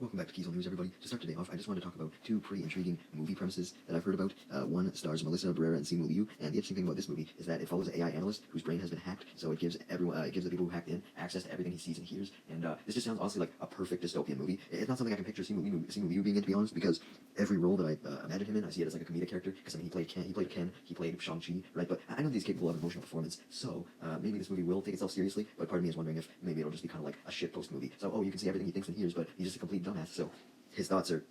Welcome back to Kiesel News, everybody. To start today off, I just wanted to talk about two pretty intriguing movie premises that I've heard about. One stars Melissa Barrera and Simu Liu, and the interesting thing about this movie is that it follows an AI analyst whose brain has been hacked, so it gives everyone, it gives the people who hacked in access to everything he sees and hears, and this just sounds honestly like a perfect dystopian movie. It's not something I can picture Simu Liu being in, to be honest, because every role that I imagined him in, I see it as like a comedic character, because I mean, he played Ken, he played Shang-Chi, right? But I know that he's capable of emotional performance, so maybe this movie will take itself seriously, but part of me is wondering if maybe it'll just be kind of like a shitpost movie. So, oh, you can see everything he thinks and hears, but he's just a complete dumbass, so his thoughts are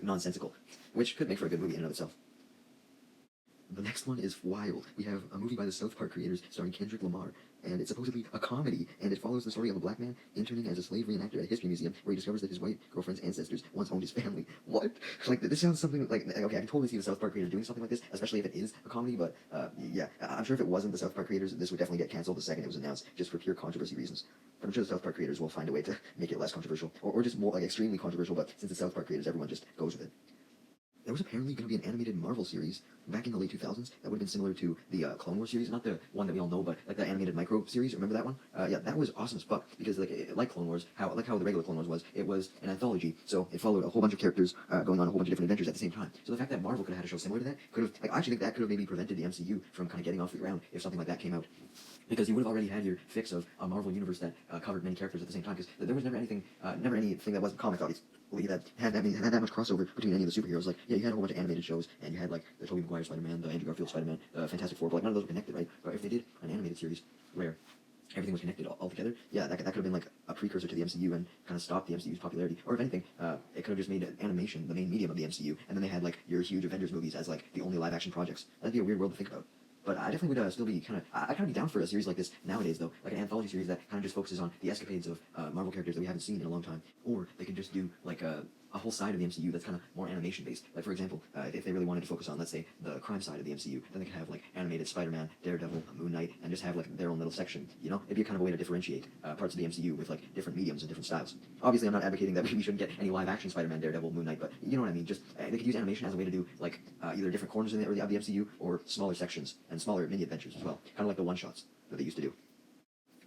nonsensical, which could make for a good movie in and of itself. The next one is Wild. We have a movie by the South Park creators starring Kendrick Lamar, and it's supposedly a comedy, and it follows the story of a black man interning as a slave reenactor at a history museum where he discovers that his white girlfriend's ancestors once owned his family. What? Like, this sounds something like, okay, I can totally see the South Park creators doing something like this, especially if it is a comedy, but yeah, I'm sure if it wasn't the South Park creators, this would definitely get canceled the second it was announced, just for pure controversy reasons. But I'm sure the South Park creators will find a way to make it less controversial, or just more, like, extremely controversial, but since the South Park creators, everyone just goes with it. There was apparently going to be an animated Marvel series back in the late 2000s that would have been similar to the Clone Wars series, not the one that we all know, but like the animated Micro series. Remember that one? Yeah, that was awesome as fuck because like Clone Wars, how the regular Clone Wars was, it was an anthology, so it followed a whole bunch of characters going on a whole bunch of different adventures at the same time. So the fact that Marvel could have had a show similar to that could have, like, I actually think that could have maybe prevented the MCU from kind of getting off the ground if something like that came out. Because you would have already had your fix of a Marvel universe that covered many characters at the same time. Because there was never anything that wasn't comic obviously that had that much crossover between any of the superheroes. Like, yeah, you had a whole bunch of animated shows, and you had like the Tobey Maguire Spider-Man, the Andrew Garfield Spider-Man, Fantastic Four, but like none of those were connected, right? But if they did an animated series where everything was connected all together, yeah, that could have been like a precursor to the MCU and kind of stopped the MCU's popularity. Or if anything, it could have just made animation the main medium of the MCU, and then they had like your huge Avengers movies as like the only live action projects. That'd be a weird world to think about. But I definitely would still be I kind of be down for a series like this nowadays, though, like an anthology series that kind of just focuses on the escapades of Marvel characters that we haven't seen in a long time. Or they could just do like a whole side of the MCU that's kind of more animation based. Like, for example, if they really wanted to focus on, let's say, the crime side of the MCU, then they could have like animated Spider-Man, Daredevil, Moon Knight, and just have like their own little section. You know, it'd be a kind of a way to differentiate parts of the MCU with like different mediums and different styles. Obviously, I'm not advocating that we shouldn't get any live action Spider-Man, Daredevil, Moon Knight, but you know what I mean. Just they could use animation as a way to do like either different corners of the MCU or smaller sections and smaller mini adventures as well, kind of like the one shots that they used to do.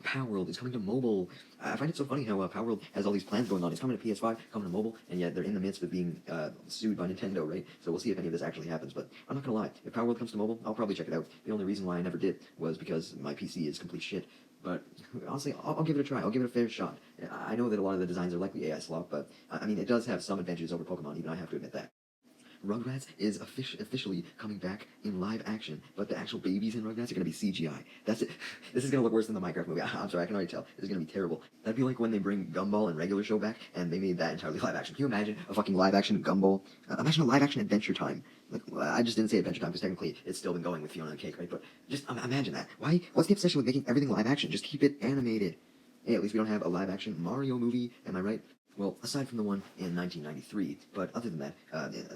Palworld is coming to mobile. I find it so funny how Palworld has all these plans going on. It's coming to PS5, coming to mobile, and yet they're in the midst of being sued by Nintendo, right? So we'll see if any of this actually happens. But I'm not gonna lie, if Palworld comes to mobile, I'll probably check it out. The only reason why I never did was because my PC is complete shit. But honestly, I'll give it a try. I'll give it a fair shot. I know that a lot of the designs are likely AI slop, but I mean, it does have some advantages over Pokemon, even I have to admit that. Rugrats is officially coming back in live action, but the actual babies in Rugrats are going to be CGI. That's it. This is going to look worse than the Minecraft movie. I'm sorry, I can already tell. This is going to be terrible. That'd be like when they bring Gumball and regular show back, and they made that entirely live action. Can you imagine a fucking live action Gumball? Imagine a live action Adventure Time. Like, I just didn't say Adventure Time because technically it's still been going with Fiona and Cake, right? But just imagine that. Why? What's the obsession with making everything live action? Just keep it animated. Hey, at least we don't have a live action Mario movie. Am I right? Well, aside from the one in 1993, but other than that,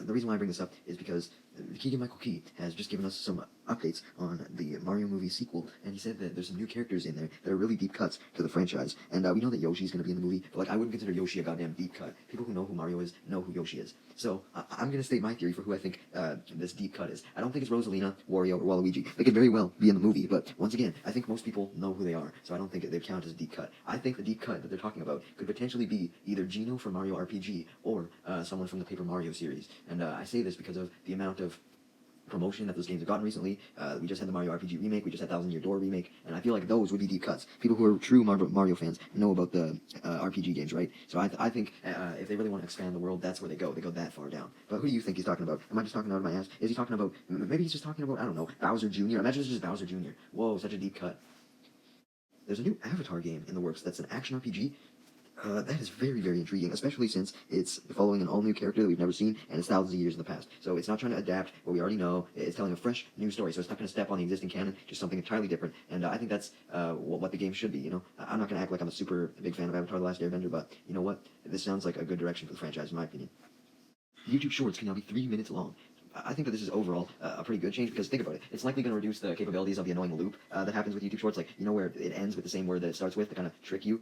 the reason why I bring this up is because Keegan-Michael Key has just given us some updates on the Mario movie sequel, and he said that there's some new characters in there that are really deep cuts to the franchise, and we know that Yoshi's going to be in the movie, but like, I wouldn't consider Yoshi a goddamn deep cut. People who know who Mario is know who Yoshi is. So I'm going to state my theory for who I think this deep cut is. I don't think it's Rosalina, Wario, or Waluigi. They could very well be in the movie, but once again, I think most people know who they are, so I don't think they count as a deep cut. I think the deep cut that they're talking about could potentially be either Geno from Mario RPG or someone from the Paper Mario series. And I say this because of the amount of promotion that those games have gotten recently. We just had the Mario RPG remake, we just had Thousand Year Door remake, and I feel like those would be deep cuts. People who are true Mario fans know about the RPG games, right? So I think if they really want to expand the world, that's where they go. They go that far down. But who do you think he's talking about? Am I just talking out of my ass? Is he talking about, maybe he's just talking about, I don't know, Bowser Jr.? Imagine it's just Bowser Jr. Whoa, such a deep cut. There's a new Avatar game in the works that's an action RPG. That is very, very intriguing, especially since it's following an all-new character that we've never seen, and it's thousands of years in the past. So it's not trying to adapt what we already know. It's telling a fresh, new story, so it's not going to step on the existing canon, just something entirely different. And I think that's what the game should be, you know? I'm not going to act like I'm a super big fan of Avatar The Last Airbender, but you know what? This sounds like a good direction for the franchise, in my opinion. YouTube Shorts can now be 3 minutes long. I think that this is overall a pretty good change, because think about it. It's likely going to reduce the capabilities of the annoying loop that happens with YouTube Shorts, like, you know, where it ends with the same word that it starts with to kind of trick you.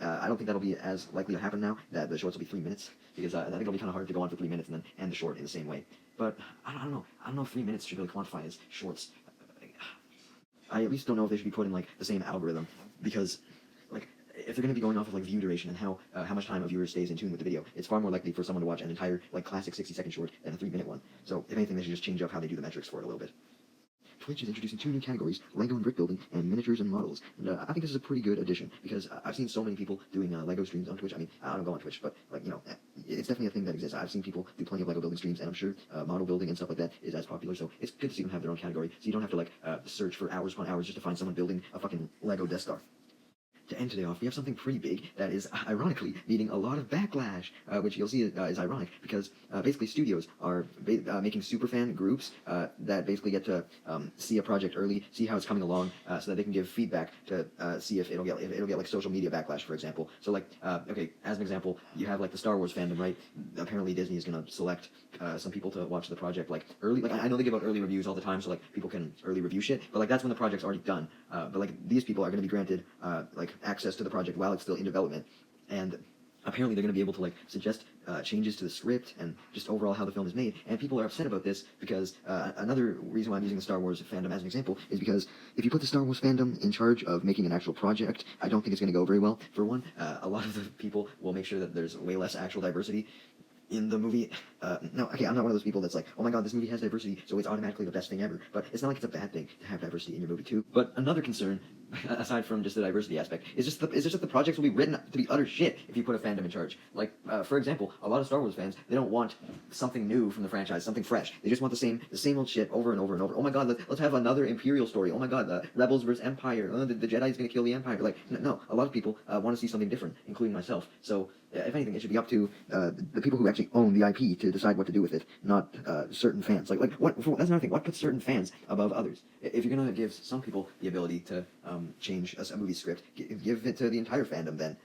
I don't think that'll be as likely to happen now, that the shorts will be 3 minutes, because I think it'll be kind of hard to go on for 3 minutes and then end the short in the same way. But I don't know. I don't know if 3 minutes should really quantify as shorts. I at least don't know if they should be put in like the same algorithm, because like if they're going to be going off of like view duration and how much time a viewer stays in tune with the video, it's far more likely for someone to watch an entire like classic 60-second short than a 3-minute one. So if anything, they should just change up how they do the metrics for it a little bit. Twitch is introducing 2 new categories, Lego and brick building, and miniatures and models. And I think this is a pretty good addition, because I've seen so many people doing Lego streams on Twitch. I mean, I don't go on Twitch, but, like, you know, it's definitely a thing that exists. I've seen people do plenty of Lego building streams, and I'm sure model building and stuff like that is as popular, so it's good to see them have their own category, so you don't have to, like, search for hours upon hours just to find someone building a fucking Lego Death Star. To end today off, we have something pretty big that is, ironically, needing a lot of backlash, which you'll see is ironic, because basically studios are making superfan groups that basically get to see a project early, see how it's coming along, so that they can give feedback to see if it'll get like social media backlash, for example. So like, okay, as an example, you have like the Star Wars fandom, right? Apparently Disney is going to select some people to watch the project like early. Like I know they give out early reviews all the time, so like people can early review shit, but like that's when the project's already done. But like these people are going to be granted like access to the project while it's still in development, and apparently they're going to be able to like suggest changes to the script and just overall how the film is made. And people are upset about this because another reason why I'm using the Star Wars fandom as an example is because if you put the Star Wars fandom in charge of making an actual project, I don't think it's going to go very well. For one, a lot of the people will make sure that there's way less actual diversity in the movie. No, okay, I'm not one of those people that's like, oh my god, this movie has diversity, so it's automatically the best thing ever. But it's not like it's a bad thing to have diversity in your movie too. But another concern, aside from just the diversity aspect, is just that the projects will be written to be utter shit if you put a fandom in charge. Like, for example, a lot of Star Wars fans, they don't want something new from the franchise, something fresh. They just want the same old shit over and over and over. Oh my god, let's have another Imperial story. Oh my god, Rebels versus Empire. The Jedi's gonna kill the Empire. Like, no, a lot of people want to see something different, including myself. So, if anything, it should be up to the people who actually own the IP to decide what to do with it, not certain fans. Like what? That's another thing. What puts certain fans above others? If you're gonna give some people the ability to change a movie script, give it to the entire fandom then.